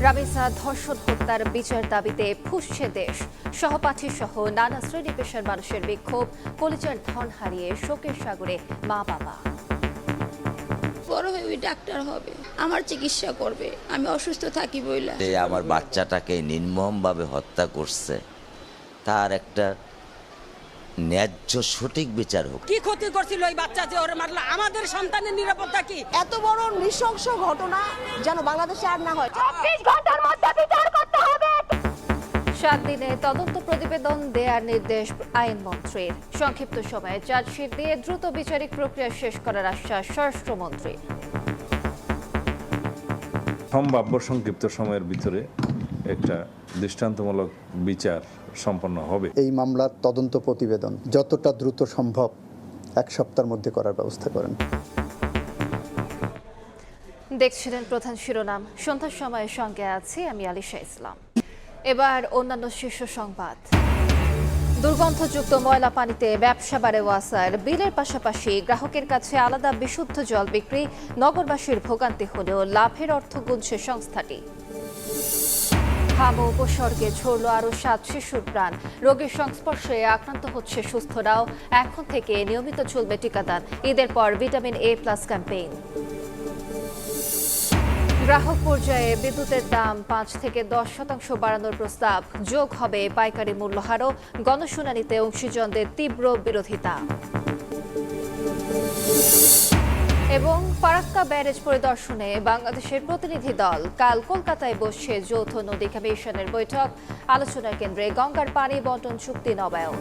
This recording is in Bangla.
রামিসা ধর্ষণ হত্যার বিচার দাবিতে ফুঁসছে দেশ। সহপাঠী সহ নানা শ্রেণী পেশার মানুষের বিক্ষোভ, কলিজার ধন হারিয়ে শোকের সাগরে মা বাবা। বড় হয়ে ওই ডাক্তার হবে, আমার চিকিৎসা করবে, আমি অসুস্থ থাকি বইলা। আমার বাচ্চাটাকে নির্মমভাবে হত্যা করছে, তার একটা ন্যায্য সঠিক বিচার হোক। কি ক্ষতি করছিল ওই বাচ্চা যে ওরে মারলো? আমাদের সন্তানের নিরাপত্তা কি? এত বড় নৃশংস ঘটনা যেন বাংলাদেশে আর না হয়। 24 ঘন্টার মধ্যে বিচার করতে হবে। 7 দিনে তদন্ত প্রতিবেদন দেওয়ার নির্দেশ আইনমন্ত্রীর। সংক্ষিপ্ত সময়ে চার্জশিট দিয়ে দ্রুত বিচারিক প্রক্রিয়া শেষ করার আশ্বাস স্বরাষ্ট্রমন্ত্রী। সম্ভাব্য সংক্ষিপ্ত সময়ের ভিতরে একটা দৃষ্টান্তমূলক বিচার সম্পন্ন হবে। এই মামলার তদন্ত প্রতিবেদন যতটা দ্রুত সম্ভব 1 সপ্তাহের মধ্যে করার ব্যবস্থা করেন। দেখছিলেন প্রধান শিরোনাম। সন্ধ্যার সময়ের সঙ্গে আছি আমি আলিশা ইসলাম। এবার অন্যান্য শীর্ষ সংবাদ। দুর্গন্ধযুক্ত ময়লা পানিতে ব্যবসা বাড়ে ওয়াসার। বিলের পাশাপাশি গ্রাহকের কাছে আলাদা বিশুদ্ধ জল বিক্রি নগরবাসীর ভোগান্তি হলেও লাভের অর্থ গুনছে সংস্থাটি। হামা উপসর্গে ঝরল আরও 7 শিশুর প্রাণ। রোগীর সংস্পর্শে আক্রান্ত হচ্ছে সুস্থরাও। এখন থেকে নিয়মিত চলবে টিকাদান। ঈদের পর ভিটামিন A+ ক্যাম্পেইন। গ্রাহক পর্যায়ে বিদ্যুতের দাম 5 থেকে 10% বাড়ানোর প্রস্তাব। যোগ হবে পাইকারি মূল্যহারও। গণশুনানিতে অংশীজনদের তীব্র বিরোধিতা। এবং ফারাক্কা ব্যারেজ পরিদর্শনে বাংলাদেশের প্রতিনিধি দল। কাল কলকাতায় বসছে যৌথ নদী কমিশনের বৈঠক। আলোচনার কেন্দ্রে গঙ্গার পানি বন্টন চুক্তি নবায়ন।